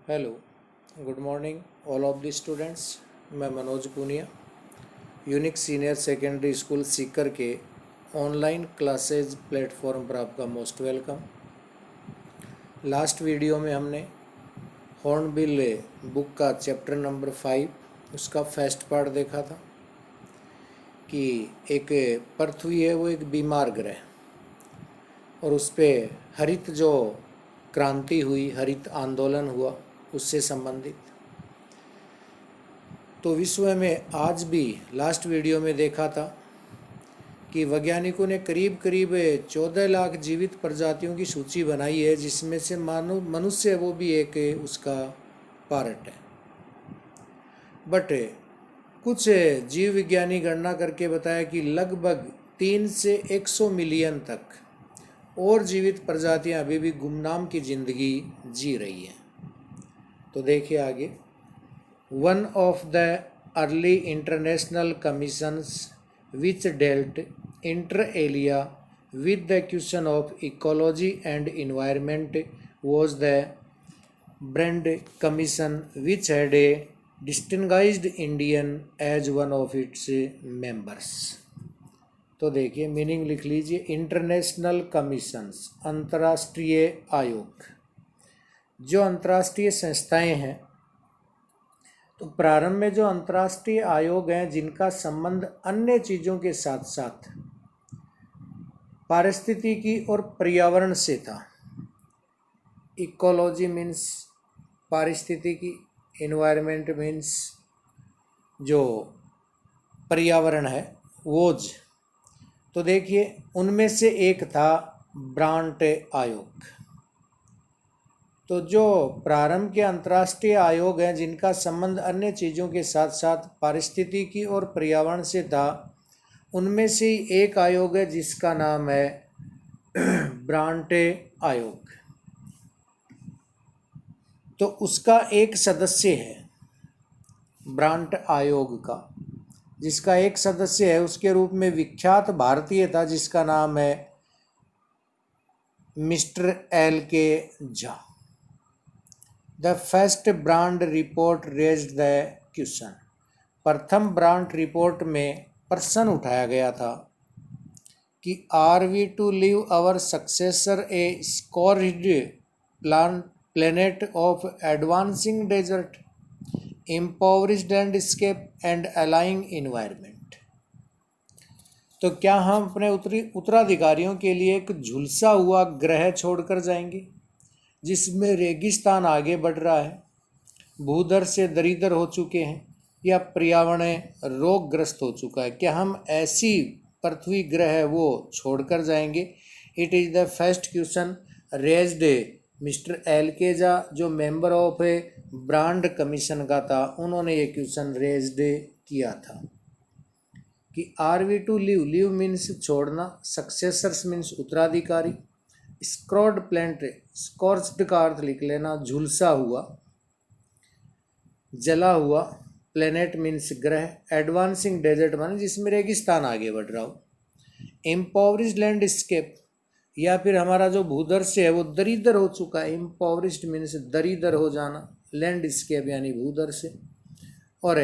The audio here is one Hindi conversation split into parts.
Hello, good morning all of the students. मैं Manoj Punia, unique senior secondary school Sikar के ऑनलाइन क्लासेज प्लेटफॉर्म पर आपका मोस्ट वेलकम। लास्ट वीडियो में हमने हॉर्नबिल बुक का चैप्टर नंबर 5 उसका फर्स्ट पार्ट देखा था कि एक पृथ्वी है वो एक बीमार ग्रह और उस पर हरित जो क्रांति हुई, हरित आंदोलन हुआ, उससे संबंधित। तो विश्व में आज भी लास्ट वीडियो में देखा था कि वैज्ञानिकों ने करीब करीब 14 लाख जीवित प्रजातियों की सूची बनाई है, जिसमें से मानव मनुष्य वो भी एक उसका पार्ट है। बट कुछ जीव विज्ञानी गणना करके बताया कि लगभग 3 से 100 मिलियन तक और जीवित प्रजातियां अभी भी गुमनाम की जिंदगी जी रही हैं। तो देखिए आगे। One of the early international commissions which dealt inter alia with the question of ecology and environment was the Brand Commission, which had a distinguished Indian as one of its members. तो देखिए मीनिंग लिख लीजिए। इंटरनेशनल कमीशंस, अंतर्राष्ट्रीय आयोग। जो अंतर्राष्ट्रीय संस्थाएं हैं, तो प्रारंभ में जो अंतर्राष्ट्रीय आयोग हैं जिनका संबंध अन्य चीज़ों के साथ साथ पारिस्थितिकी और पर्यावरण से था। इकोलॉजी मीन्स पारिस्थितिकी, एनवायरनमेंट मीन्स जो पर्यावरण है, वोज। तो देखिए उनमें से एक था ब्रांट आयोग। तो जो प्रारंभ के अंतर्राष्ट्रीय आयोग हैं जिनका संबंध अन्य चीज़ों के साथ साथ पारिस्थितिकी और पर्यावरण से था, उनमें से ही एक आयोग है जिसका नाम है ब्रांट आयोग। तो उसका एक सदस्य है ब्रांट आयोग का, जिसका एक सदस्य है, उसके रूप में विख्यात भारतीय था जिसका नाम है mister L.K. Jha. The first Brandt report raised the question. प्रथम ब्रांड रिपोर्ट में प्रश्न उठाया गया था कि are we to leave our successor a scorched planet of advancing desert, impoverished landscape and ailing environment. तो क्या हम अपने उत्तराधिकारियों के लिए एक झुलसा हुआ ग्रह छोड़कर जाएंगे जिसमें रेगिस्तान आगे बढ़ रहा है, भूधर से दरिद्र हो चुके हैं, या पर्यावरण रोगग्रस्त हो चुका है? क्या हम ऐसी पृथ्वी ग्रह है वो छोड़कर जाएंगे? It is the first question raised mister L.K. Jha, जो मेंबर ऑफ ब्रांड कमीशन का था। उन्होंने ये क्वेश्चन रेज्ड किया था कि are we to leave means छोड़ना, सक्सेसर्स मीन्स उत्तराधिकारी, स्क्रॉड प्लेंट, स्कॉर्च्ड का अर्थ लिख लेना झुलसा हुआ, जला हुआ, प्लेनेट मीन्स ग्रह, एडवांसिंग डेजर्ट माने जिसमें रेगिस्तान आगे बढ़ रहा हो, इम्पोवरिश्ड लैंडस्केप, या फिर हमारा जो भूदृश्य है वो दरिद्र हो चुका है। इम्पोवरिश्ड मीन्स दरिद्र हो जाना, लैंडस्केप यानी भूदृश्य, और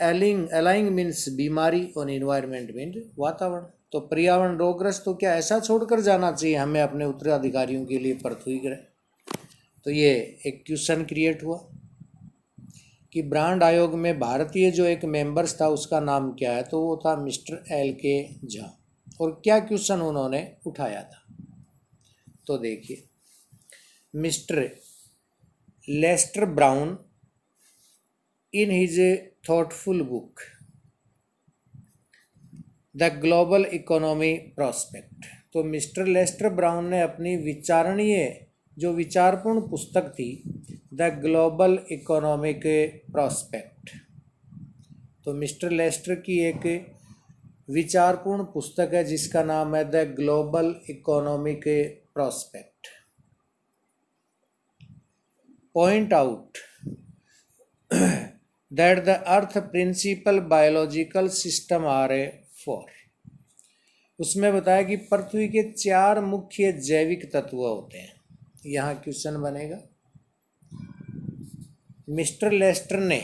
अलाइंग मीन्स बीमारी, और इन्वायरमेंट मीन्स वातावरण। तो पर्यावरण रोगग्रस्त, तो क्या ऐसा छोड़कर जाना चाहिए हमें अपने उत्तराधिकारियों के लिए पृथ्वी ग्रह? तो ये एक क्वेश्चन क्रिएट हुआ कि ब्रांड आयोग में भारतीय जो एक मेंबर्स था उसका नाम क्या है? तो वो था मिस्टर L.K. झा। और क्या क्वेश्चन उन्होंने उठाया था? तो देखिए, mister Lester Brown in his thoughtful book the global economy prospect. तो मिस्टर लेस्टर ब्राउन ने अपनी जो विचारपूर्ण पुस्तक थी, द ग्लोबल इकोनॉमिक प्रॉस्पेक्ट। तो मिस्टर लेस्टर की एक विचारपूर्ण पुस्तक है जिसका नाम है the global economic prospect. Point out that the earth principal biological system are a 4। उसमें बताया कि पृथ्वी के 4 मुख्य जैविक तत्व होते हैं। यहाँ क्वेश्चन बनेगा मिस्टर लेस्टर ने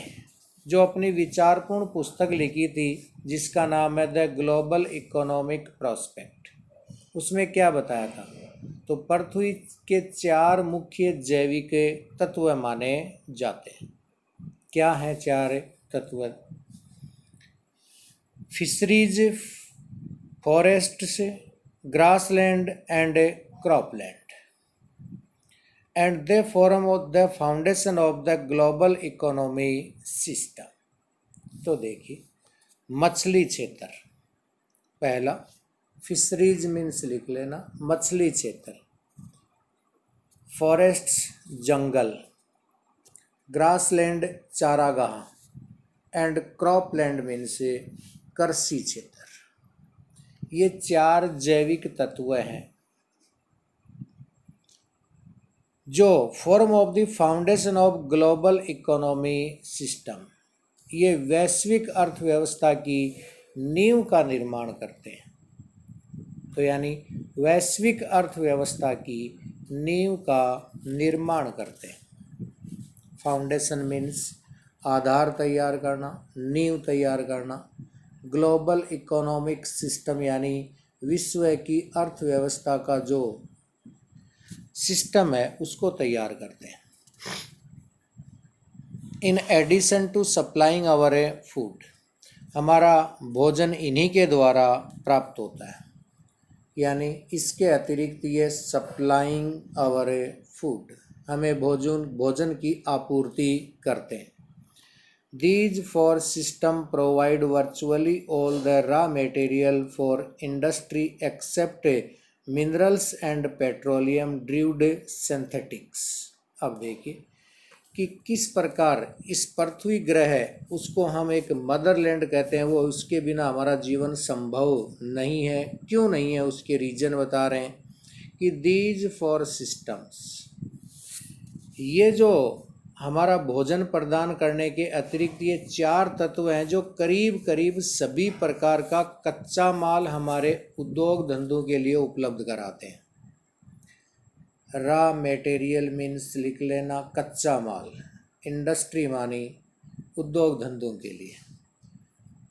जो अपनी विचारपूर्ण पुस्तक लिखी थी जिसका नाम है द ग्लोबल इकोनॉमिक प्रोस्पेक्ट, उसमें क्या बताया था? तो पृथ्वी के 4 मुख्य जैविक तत्व माने जाते हैं। क्या हैं 4 तत्व? Fisheries, forests, grassland and cropland, and they form the foundation of the global economy system। तो देखिए, मछली क्षेत्र पहला, फिशरीज मीन्स लिख लेना मछली क्षेत्र, फॉरेस्ट्स जंगल, ग्रासलैंड चारागाह, एंड क्रॉपलैंड मीन्स कृषि क्षेत्र। ये 4 जैविक तत्व हैं जो form of the foundation of global economy system, ये वैश्विक अर्थव्यवस्था की नींव का निर्माण करते हैं। तो यानी वैश्विक अर्थव्यवस्था की नींव का निर्माण करते हैं। फाउंडेशन मीन्स आधार तैयार करना, नींव तैयार करना। ग्लोबल इकोनॉमिक सिस्टम यानी विश्व की अर्थव्यवस्था का जो सिस्टम है उसको तैयार करते हैं। In addition to supplying our food, हमारा भोजन इन्हीं के द्वारा प्राप्त होता है, यानी इसके अतिरिक्त ये सप्लाइंग आवर फूड, हमें भोजन की आपूर्ति करते हैं। These 4 systems provide virtually all the raw material for industry except minerals and petroleum derived synthetics। अब देखिए कि किस प्रकार इस पृथ्वी ग्रह है उसको हम एक मदरलैंड कहते हैं, वो उसके बिना हमारा जीवन संभव नहीं है। क्यों नहीं है उसके रीजन बता रहे हैं कि these 4 systems, ये जो हमारा भोजन प्रदान करने के अतिरिक्त ये 4 तत्व हैं जो करीब करीब सभी प्रकार का कच्चा माल हमारे उद्योग धंधों के लिए उपलब्ध कराते हैं। रॉ मटेरियल मीन्स लिख लेना कच्चा माल, इंडस्ट्री मानी उद्योग धंधों के लिए।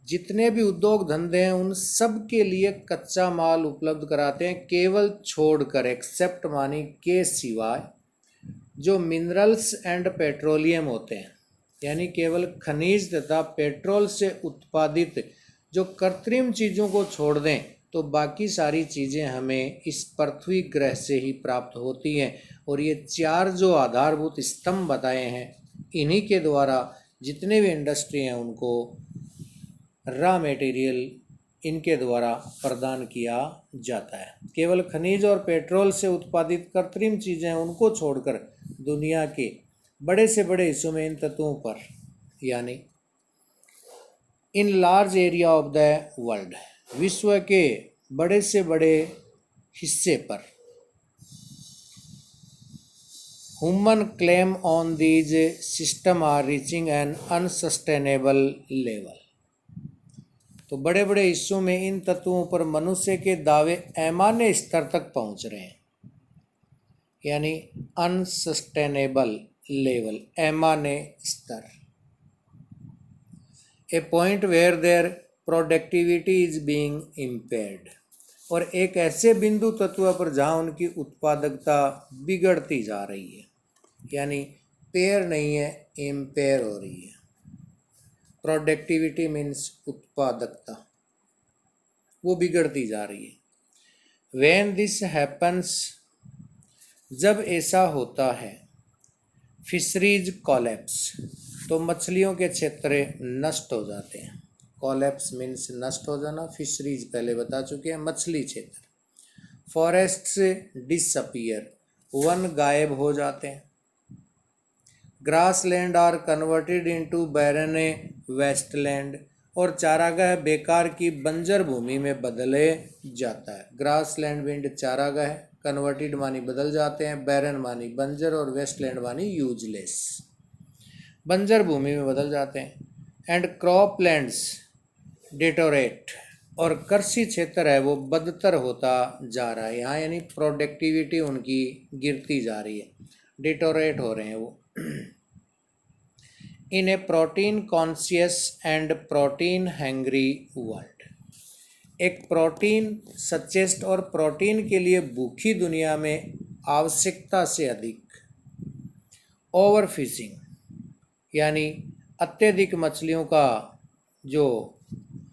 जितने भी उद्योग धंधे हैं उन सब के लिए कच्चा माल उपलब्ध कराते हैं, केवल छोड़कर, एक्सेप्ट मानी के सिवाय, जो मिनरल्स एंड पेट्रोलियम होते हैं, यानी केवल खनिज तथा पेट्रोल से उत्पादित जो कृत्रिम चीज़ों को छोड़ दें तो बाकी सारी चीज़ें हमें इस पृथ्वी ग्रह से ही प्राप्त होती हैं। और ये 4 जो आधारभूत स्तंभ बताए हैं इन्हीं के द्वारा जितने भी इंडस्ट्री हैं उनको रॉ मटेरियल इनके द्वारा प्रदान किया जाता है। केवल खनिज और पेट्रोल से उत्पादित कृत्रिम चीज़ें उनको छोड़कर दुनिया के बड़े से बड़े हिस्सों में इन तत्वों पर, यानी in large area of the world, विश्व के बड़े से बड़े हिस्से पर, human claim on these system are reaching an unsustainable level. तो बड़े बड़े हिस्सों में इन तत्वों पर मनुष्य के दावे पैमाने स्तर तक पहुंच रहे हैं, यानी अनसस्टेनेबल लेवल, पैमाने स्तर। A point where their productivity is being impaired, और एक ऐसे बिंदु तत्व पर जहाँ उनकी उत्पादकता बिगड़ती जा रही है, यानी पेयर नहीं है, इम्पेयर हो रही है। प्रोडक्टिविटी मीन्स उत्पादकता, वो बिगड़ती जा रही है। व्हेन दिस हैपन्स, जब ऐसा होता है, फिशरीज कॉलेप्स, तो मछलियों के क्षेत्र नष्ट हो जाते हैं। कॉलेप्स मीन्स नष्ट हो जाना, फिशरीज पहले बता चुके हैं, मछली क्षेत्र। फॉरेस्ट्स डिसअपीयर, वन गायब हो जाते हैं। Grassland are converted into barren wasteland, और चारागाह बेकार की बंजर भूमि में बदले जाता है। ग्रासलैंड मीन्स चारागाह, कन्वर्टेड मानी बदल जाते हैं, बैरन मानी बंजर, और वेस्टलैंड मानी यूजलेस, बंजर भूमि में बदल जाते हैं। एंड क्रॉपलैंड्स डिटोरेट, और कृषि क्षेत्र है वो बदतर होता जा रहा है यहाँ, यानी प्रोडक्टिविटी उनकी गिरती जा रही है, डिटोरेट हो रहे हैं वो। In a protein conscious and protein hungry world. एक प्रोटीन सचेस्ट और प्रोटीन के लिए भूखी दुनिया में आवश्यकता से अधिक ओवर फिशिंग यानी अत्यधिक मछलियों का जो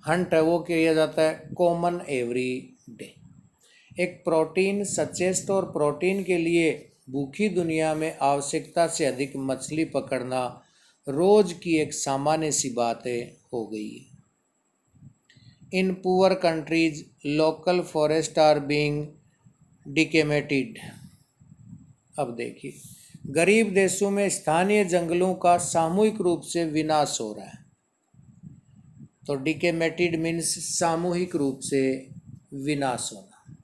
हंट है वो किया जाता है कॉमन एवरी डे। एक प्रोटीन सचेस्ट और प्रोटीन के लिए भूखी दुनिया में आवश्यकता से अधिक मछली पकड़ना रोज की एक सामान्य सी बात हो गई है। In poor countries local forest are being decimated. अब देखिए, गरीब देशों में स्थानीय जंगलों का सामूहिक रूप से विनाश हो रहा है। तो डिकेमेटेड मीन्स सामूहिक रूप से विनाश होना।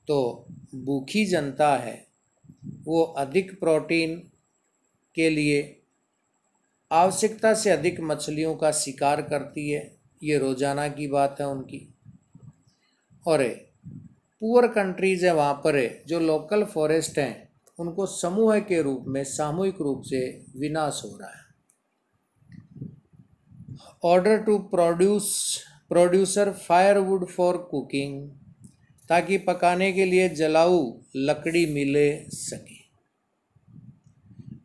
तो भूखी जनता है वो अधिक प्रोटीन के लिए आवश्यकता से अधिक मछलियों का शिकार करती है। ये रोजाना की बात है उनकी। और पुअर कंट्रीज है वहाँ पर जो लोकल फॉरेस्ट हैं उनको समूह के रूप में सामूहिक रूप से विनाश हो रहा है। Order to producer firewood for cooking, ताकि पकाने के लिए जलाऊ लकड़ी मिले सके।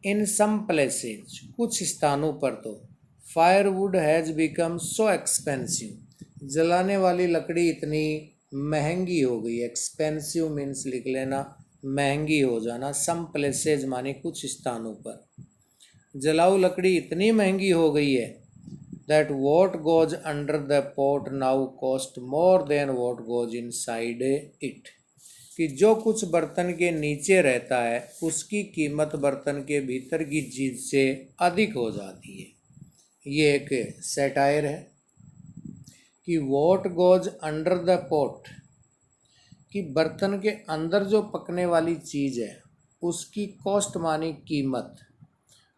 इन सम प्लेसेज, कुछ स्थानों पर तो firewood has become so expensive, जलाने वाली लकड़ी इतनी महंगी हो गई। एक्सपेंसिव मीन्स लिख लेना महंगी हो जाना। सम प्लेसेज माने कुछ स्थानों पर जलाऊ लकड़ी इतनी महंगी हो गई है that what goes under the pot now cost more than what goes inside it, कि जो कुछ बर्तन के नीचे रहता है उसकी कीमत बर्तन के भीतर की चीज से अधिक हो जाती है। ये एक सैटायर है कि what goes under the pot, कि बर्तन के अंदर जो पकने वाली चीज़ है उसकी कॉस्ट मानी कीमत,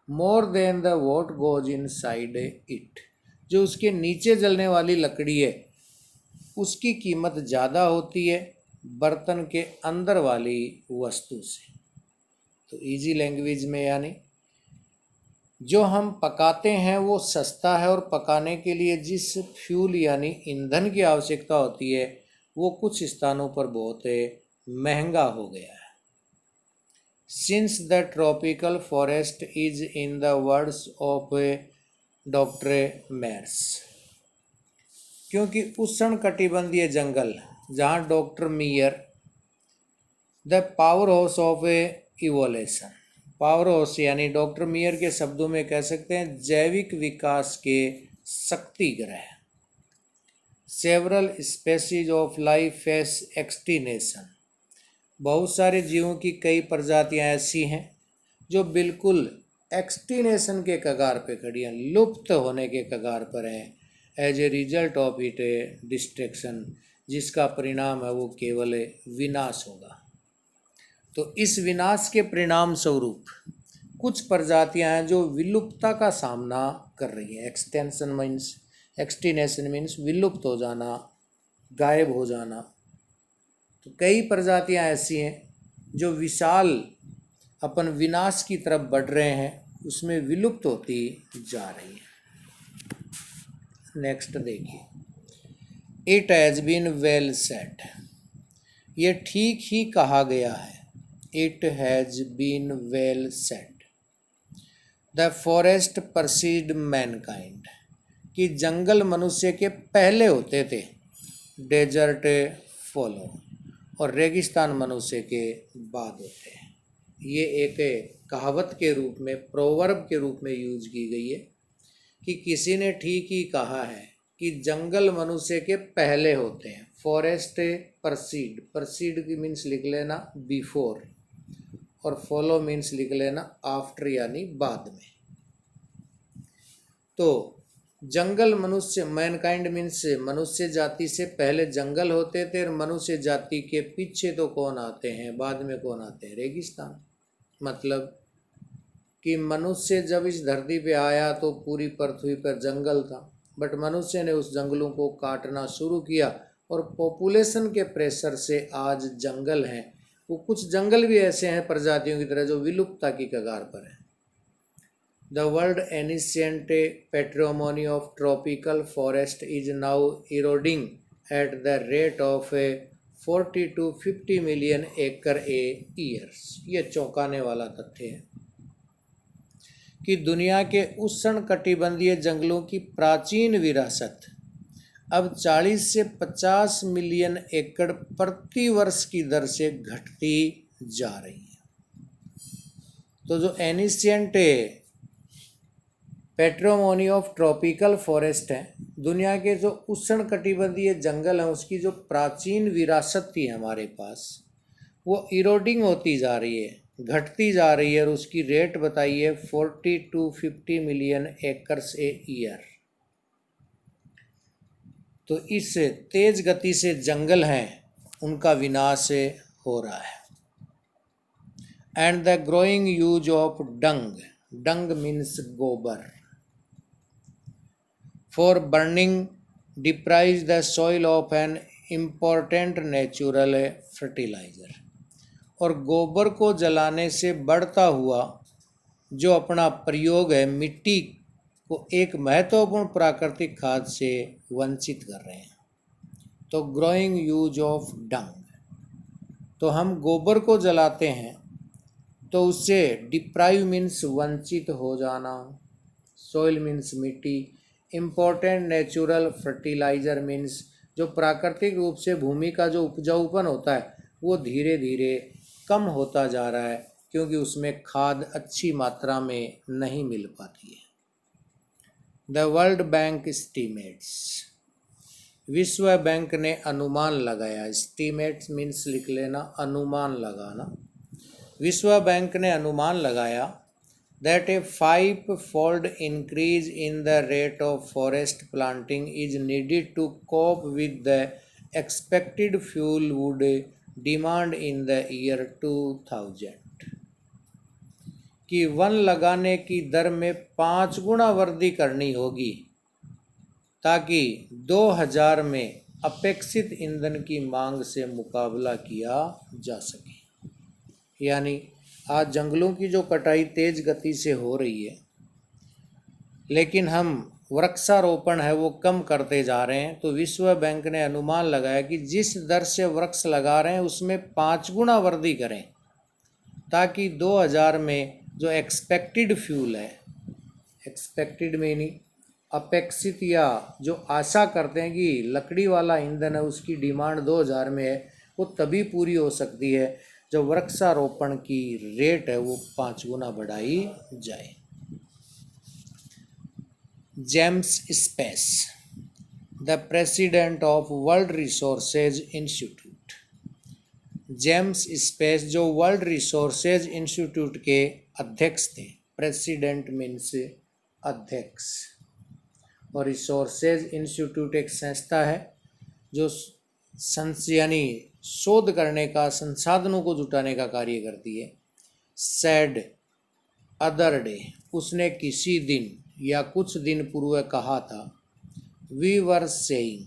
more than the what goes inside it, जो उसके नीचे जलने वाली लकड़ी है उसकी कीमत ज़्यादा होती है बर्तन के अंदर वाली वस्तु से। तो इजी लैंग्वेज में यानी जो हम पकाते हैं वो सस्ता है और पकाने के लिए जिस फ्यूल यानी ईंधन की आवश्यकता होती है वो कुछ स्थानों पर बहुत महंगा हो गया है। Since the tropical forest is in the words of doctor Myers, क्योंकि उष्ण कटिबंधीय जंगल जहाँ doctor Myer the power house of evolution, power house यानी डॉक्टर मेयर के शब्दों में कह सकते हैं जैविक विकास के शक्ति ग्रह। Several species of life face extinction, बहुत सारे जीवों की कई प्रजातियां ऐसी हैं जो बिल्कुल एक्सटिंक्शन के कगार पे खड़ी हैं, लुप्त होने के कगार पर हैं। As a result of it destruction, जिसका परिणाम है वो केवल विनाश होगा। तो इस विनाश के परिणाम स्वरूप कुछ प्रजातियां हैं जो विलुप्तता का सामना कर रही हैं। एक्सटिंक्शन मीन्स विलुप्त हो जाना, गायब हो जाना। तो कई प्रजातियां ऐसी हैं जो विशाल अपन विनाश की तरफ बढ़ रहे हैं, उसमें विलुप्त होती जा रही है। नेक्स्ट देखिए, it has been well said, ये ठीक ही कहा गया है। It has been well said the forest precede mankind, कि जंगल मनुष्य के पहले होते थे, डेजर्ट फॉलो, और रेगिस्तान मनुष्य के बाद होते हैं। ये एक कहावत के रूप में, प्रोवर्ब के रूप में यूज की गई है कि किसी ने ठीक ही कहा है कि जंगल मनुष्य के पहले होते हैं। फॉरेस्ट परसीड, परसीड की मीन्स लिख लेना बिफोर, और फॉलो मीन्स लिख लेना आफ्टर यानी बाद में। तो जंगल मनुष्य, मैनकाइंड मीन्स मनुष्य जाति से पहले जंगल होते थे, और मनुष्य जाति के पीछे तो कौन आते हैं, बाद में कौन आते हैं, रेगिस्तान। मतलब कि मनुष्य जब इस धरती पे आया तो पूरी पृथ्वी पर जंगल था, बट मनुष्य ने उस जंगलों को काटना शुरू किया और पॉपुलेशन के प्रेशर से आज जंगल हैं वो कुछ जंगल भी ऐसे हैं प्रजातियों की तरह जो विलुप्तता की कगार पर हैं। The world ancient patrimony of tropical forest is now eroding at the rate of 40 to 50 million acre a years। ये चौंकाने वाला तथ्य है कि दुनिया के उष्णकटिबंधीय जंगलों की प्राचीन विरासत अब 40 से 50 मिलियन एकड़ प्रति वर्ष की दर से घटती जा रही है। तो जो एनिशियंट पैट्रोमोनी ऑफ ट्रॉपिकल फॉरेस्ट है, दुनिया के जो उष्णकटिबंधीय जंगल हैं उसकी जो प्राचीन विरासत थी हमारे पास, वो इरोडिंग होती जा रही है, घटती जा रही है, और उसकी रेट बताइए 40 to 50 million acres a year. तो इस तेज गति से जंगल हैं उनका विनाश हो रहा है। And the growing use of dung, dung means गोबर, for burning deprives the soil of an important natural fertiliser. और गोबर को जलाने से बढ़ता हुआ जो अपना प्रयोग है, मिट्टी को एक महत्वपूर्ण प्राकृतिक खाद से वंचित कर रहे हैं। तो ग्रोइंग यूज ऑफ डंग, तो हम गोबर को जलाते हैं तो उससे डिप्राइव मीन्स वंचित हो जाना, सॉइल मीन्स मिट्टी, इम्पोर्टेंट नेचुरल फर्टिलाइज़र मीन्स जो प्राकृतिक रूप से भूमि का जो उपजाऊपन होता है वो धीरे धीरे कम होता जा रहा है, क्योंकि उसमें खाद अच्छी मात्रा में नहीं मिल पाती है। द वर्ल्ड बैंक एस्टीमेट्स, विश्व बैंक ने अनुमान लगाया, एस्टीमेट्स मीन्स लिख लेना, अनुमान लगाना। विश्व बैंक ने अनुमान लगाया that a 5-fold increase in the rate of forest planting is needed to cope with the expected fuel wood demand in the year 2000, कि वन लगाने की दर में 5 गुना वृद्धि करनी होगी ताकि 2000 में अपेक्षित ईंधन की मांग से मुकाबला किया जा सके। यानी आज जंगलों की जो कटाई तेज गति से हो रही है, लेकिन हम वृक्षारोपण है वो कम करते जा रहे हैं। तो विश्व बैंक ने अनुमान लगाया कि जिस दर से वृक्ष लगा रहे हैं उसमें 5 गुना वृद्धि करें ताकि 2000 में जो एक्सपेक्टेड फ्यूल है, एक्सपेक्टेड मीनिंग अपेक्षित या जो आशा करते हैं कि लकड़ी वाला ईंधन है उसकी डिमांड 2000 में है, वो तभी पूरी हो सकती है जब वृक्षारोपण की रेट है वो 5 गुना बढ़ाई जाए। James space, the president of world resources institute, James space जो वर्ल्ड रिसोर्सेज इंस्टीट्यूट के अध्यक्ष थे, प्रेसिडेंट मीन्स अध्यक्ष, और रिसोर्सेज इंस्टीट्यूट एक संस्था है जो यानी शोध करने का, संसाधनों को जुटाने का कार्य करती है। सैड अदर डे, उसने किसी दिन या कुछ दिन पूर्व कहा था, we were saying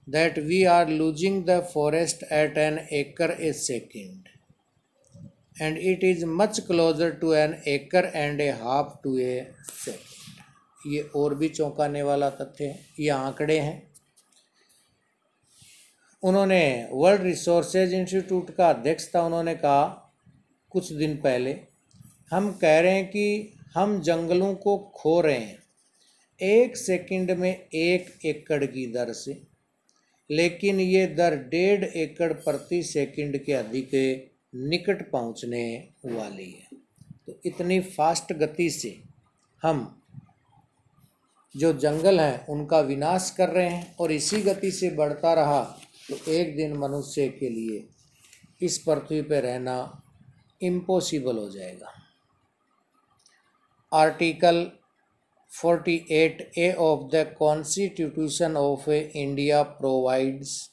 that we are losing the forest at an acre a second and it is much closer to an acre and a half to a second. ये और भी चौंकाने वाला तथ्य है, ये आंकड़े हैं। उन्होंने वर्ल्ड रिसोर्सेज इंस्टीट्यूट का अध्यक्ष था, उन्होंने कहा कुछ दिन पहले, हम कह रहे हैं कि हम जंगलों को खो रहे हैं 1 सेकंड में 1 एकड़ की दर से, लेकिन ये दर 1.5 एकड़ प्रति सेकंड के अधिक निकट पहुंचने वाली है। तो इतनी फास्ट गति से हम जो जंगल हैं उनका विनाश कर रहे हैं, और इसी गति से बढ़ता रहा तो एक दिन मनुष्य के लिए इस पृथ्वी पर रहना इम्पॉसिबल हो जाएगा। Article 48A of the Constitution of India provides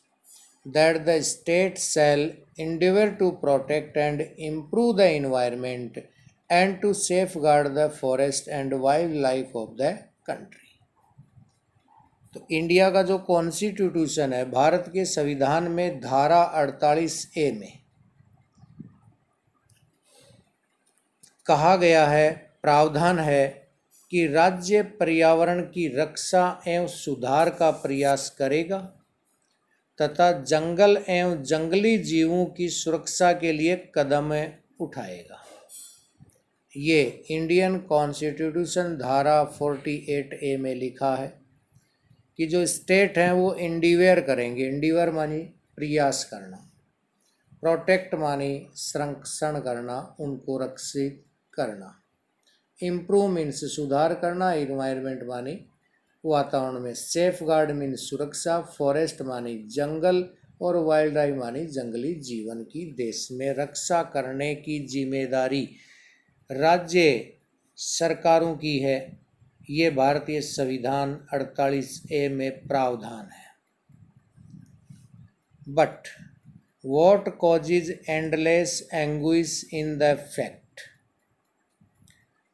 that the state shall endeavour to protect and improve the environment and to safeguard the forest and wildlife of the country। तो इंडिया का जो कॉन्स्टिट्यूशन है, भारत के संविधान में धारा 48A में कहा गया है प्रावधान है कि राज्य पर्यावरण की रक्षा एवं सुधार का प्रयास करेगा तथा जंगल एवं जंगली जीवों की सुरक्षा के लिए कदम उठाएगा। ये इंडियन कॉन्स्टिट्यूशन धारा 48A में लिखा है कि जो स्टेट हैं वो इंडिवेयर करेंगे। इंडिवेयर मानी प्रयास करना, प्रोटेक्ट मानी संरक्षण करना, उनको रक्षित करना, इम्प्रूव मीन्स सुधार करना, इन्वायरमेंट मानी वातावरण में, सेफ गार्ड मीन्स सुरक्षा, फॉरेस्ट मानी जंगल और वाइल्ड लाइफ मानी जंगली जीवन की देश में रक्षा करने की जिम्मेदारी राज्य सरकारों की है। ये भारतीय संविधान 48A में प्रावधान है। But what causes endless anguish in the fact?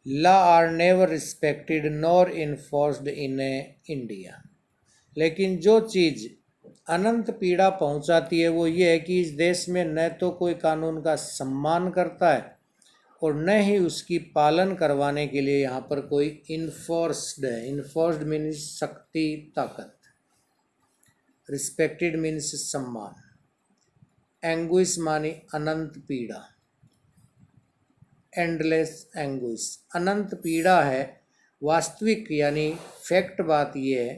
Law are never respected nor enforced in India. लेकिन जो चीज़ अनंत पीड़ा पहुंचाती है वो ये है कि इस देश में न तो कोई कानून का सम्मान करता है और न ही उसकी पालन करवाने के लिए यहाँ पर कोई इन्फोर्स्ड है। इन्फोर्स्ड मीन्स शक्ति, ताकत, रिस्पेक्टेड मीन्स सम्मान, एंग्विश मानी अनंत पीड़ा, एंडलेस एंग्विश अनंत पीड़ा है। वास्तविक यानी फैक्ट बात यह है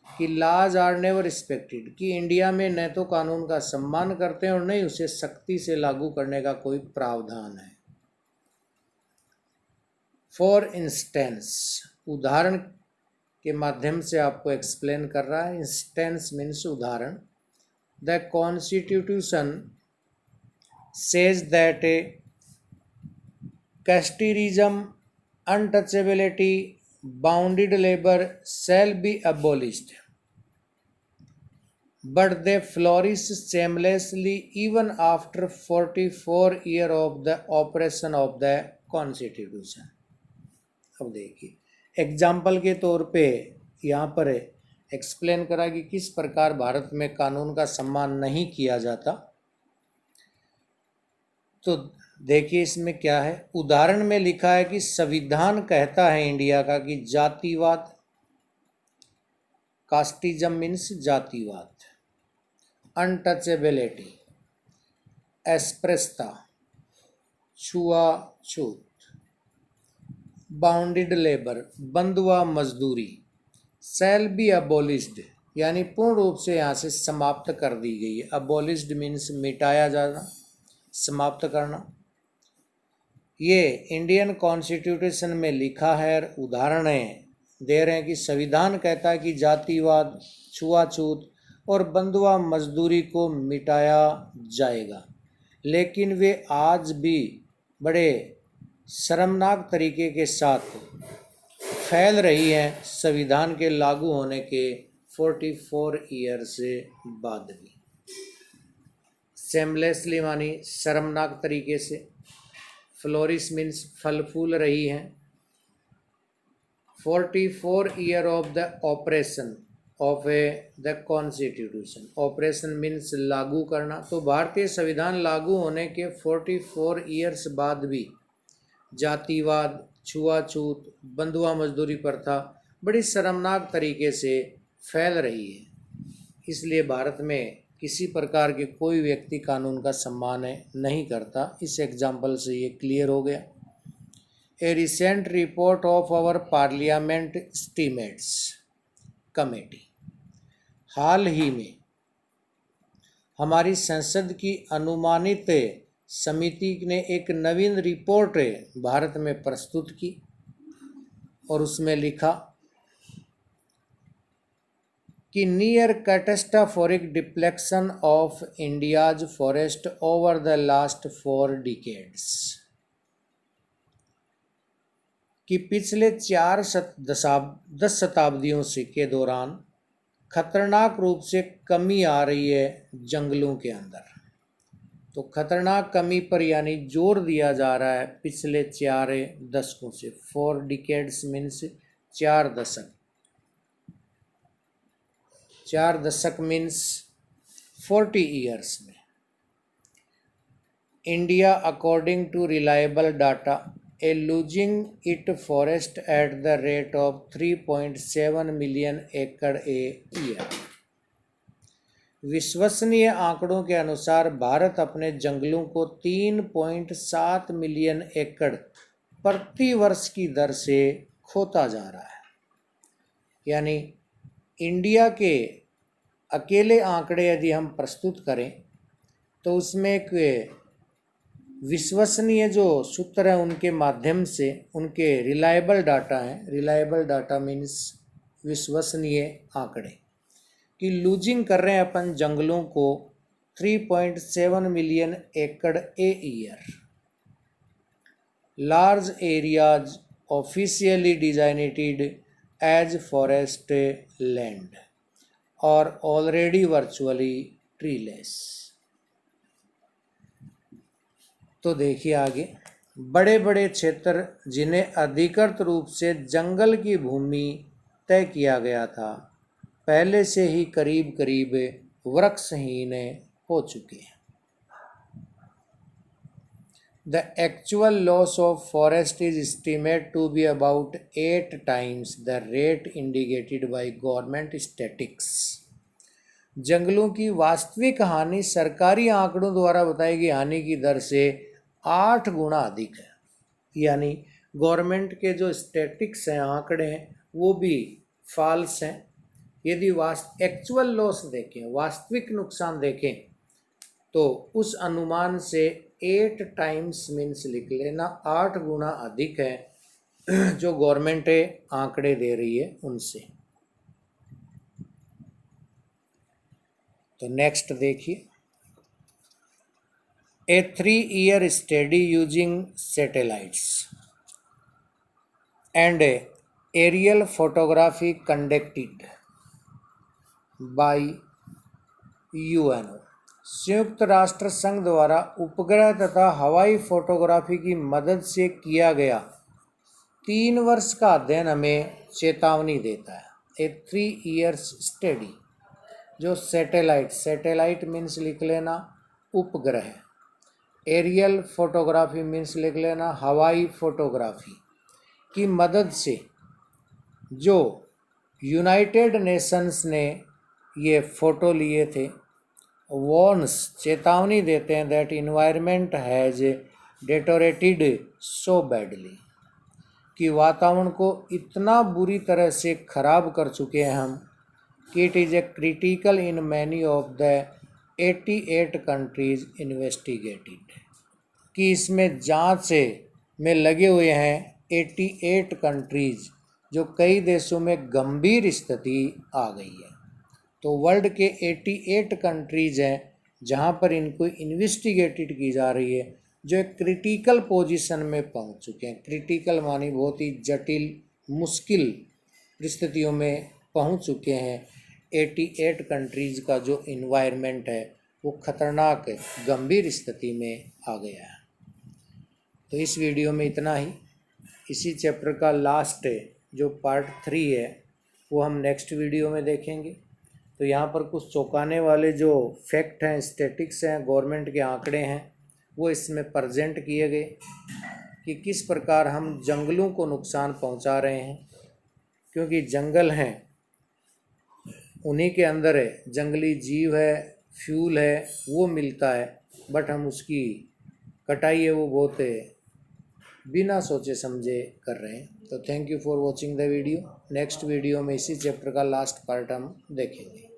कि लॉज आर नेवर रिस्पेक्टेड, कि इंडिया में न तो कानून का सम्मान करते हैं और न ही उसे सख्ती से लागू करने का कोई प्रावधान है। फॉर इंस्टेंस, उदाहरण के माध्यम से आपको एक्सप्लेन कर रहा है। इंस्टेंस मीन्स उदाहरण। The constitution says that casteism, untouchability, bounded labour shall be abolished, but they flourish shamelessly even after 44 years of the operation of the Constitution. अब देखिए एग्जाम्पल के तौर पे यहाँ पर एक्सप्लेन करा कि किस प्रकार भारत में कानून का सम्मान नहीं किया जाता। तो देखिए इसमें क्या है। उदाहरण में लिखा है कि संविधान कहता है इंडिया का कि जातिवाद, कास्टिज्म मीन्स जातिवाद, अनटचेबिलिटी, अस्पृश्यता, छुआछूत, बाउंडेड लेबर, बंधुआ मजदूरी, शैल बी अबोलिश्ड यानी पूर्ण रूप से यहाँ से समाप्त कर दी गई है। अबोलिश्ड मीन्स मिटाया जाना, समाप्त करना। ये इंडियन कॉन्स्टिट्यूशन में लिखा है। उदाहरण दे रहे हैं कि संविधान कहता है कि जातिवाद, छुआछूत और बंधुआ मजदूरी को मिटाया जाएगा, लेकिन वे आज भी बड़े शर्मनाक तरीके के साथ फैल रही हैं संविधान के लागू होने के 44 ईयर से बाद भी। सेमलेसली मानी शर्मनाक तरीके से, फ्लोरिश मीन्स फल फूल रही हैं। 44 year of the operation of the constitution, operation means लागू करना। तो भारतीय संविधान लागू होने के 44 ईयर्स बाद भी जातिवाद, छुआछूत, बंधुआ मजदूरी प्रथा बड़ी शर्मनाक तरीके से फैल रही है। इसलिए भारत में किसी प्रकार के कोई व्यक्ति कानून का सम्मान नहीं करता। इस एग्जाम्पल से ये क्लियर हो गया। A recent report of our parliament estimates committee, हाल ही में हमारी संसद की अनुमानित समिति ने एक नवीन रिपोर्ट भारत में प्रस्तुत की और उसमें लिखा कि near catastrophic deflection of India's forest over the last 4 decades, कि पिछले 10 शताब्दियों से के दौरान खतरनाक रूप से कमी आ रही है जंगलों के अंदर। तो खतरनाक कमी पर यानी जोर दिया जा रहा है पिछले 4 दशकों से। 4 डिकेड्स मीन्स 4 दशक, 4 दशक मीन्स 40 ईयर्स में। India according to reliable data a losing it forest at the rate of 3.7 million acre a year. विश्वसनीय आंकड़ों के अनुसार भारत अपने जंगलों को 3.7 मिलियन एकड़ प्रति वर्ष की दर से खोता जा रहा है। यानी इंडिया के अकेले आंकड़े यदि हम प्रस्तुत करें तो उसमें एक विश्वसनीय जो सूत्र है उनके माध्यम से, उनके रिलायबल डाटा हैं, रिलायबल डाटा मीन्स विश्वसनीय आंकड़े, कि लूजिंग कर रहे हैं अपन जंगलों को 3.7 million acre a year. Large areas officially designated as forest land और ऑलरेडी वर्चुअली ट्रीलेस। तो देखिए आगे, बड़े बड़े क्षेत्र जिन्हें अधिकृत रूप से जंगल की भूमि तय किया गया था, पहले से ही करीब करीब वृक्षहीन हो चुके हैं। The actual loss of forest is estimated to be about 8 times the rate indicated by government statistics. जंगलों की वास्तविक हानि सरकारी आंकड़ों द्वारा बताई गई हानि की दर से 8 गुना अधिक है। यानी गवर्नमेंट के जो स्टैटिक्स हैं, आंकड़े हैं, वो भी फॉल्स हैं। यदि एक्चुअल लॉस देखें, वास्तविक नुकसान देखें, तो उस अनुमान से 8 times मीन्स लिख लेना 8 गुना अधिक है जो गवर्नमेंट आंकड़े दे रही है उनसे। तो नेक्स्ट देखिए, ए 3-year study using satellites and aerial photography conducted by UNO, संयुक्त राष्ट्र संघ द्वारा उपग्रह तथा हवाई फोटोग्राफी की मदद से किया गया 3 वर्ष का अध्ययन हमें चेतावनी देता है। ए 3 years स्टडी जो सैटेलाइट मीन्स लिख लेना उपग्रह, एरियल फोटोग्राफी मीन्स लिख लेना हवाई फोटोग्राफी की मदद से जो यूनाइटेड नेशंस ने ये फ़ोटो लिए थे, वॉर्न्स चेतावनी देते हैं that environment has deteriorated so badly, कि वातावरण को इतना बुरी तरह से खराब कर चुके हैं हम कि it is a critical in many of the 88 countries investigated, कि इसमें जांच में लगे हुए हैं 88 कंट्रीज, जो कई देशों में गंभीर स्थिति आ गई है। तो वर्ल्ड के 88 कंट्रीज हैं जहां पर इनको इन्वेस्टिगेटेड की जा रही है, जो एक क्रिटिकल पोजीशन में पहुंच चुके हैं। क्रिटिकल मानी बहुत ही जटिल मुश्किल परिस्थितियों में पहुंच चुके हैं। 88 कंट्रीज़ का जो इन्वायरमेंट है वो खतरनाक गंभीर स्थिति में आ गया है। तो इस वीडियो में इतना ही। इसी चैप्टर का लास्ट जो पार्ट 3 है वो हम नेक्स्ट वीडियो में देखेंगे। तो यहाँ पर कुछ चौंकाने वाले जो फैक्ट हैं, स्टैटिक्स हैं, गवर्नमेंट के आंकड़े हैं, वो इसमें प्रेजेंट किए गए कि किस प्रकार हम जंगलों को नुकसान पहुँचा रहे हैं। क्योंकि जंगल हैं, उन्हीं के अंदर है जंगली जीव है, फ्यूल है, वो मिलता है, बट हम उसकी कटाई है वो बहुत बिना सोचे समझे कर रहे हैं। तो thank you for watching the video. Next video में इसी चैप्टर का लास्ट पार्ट हम देखेंगे।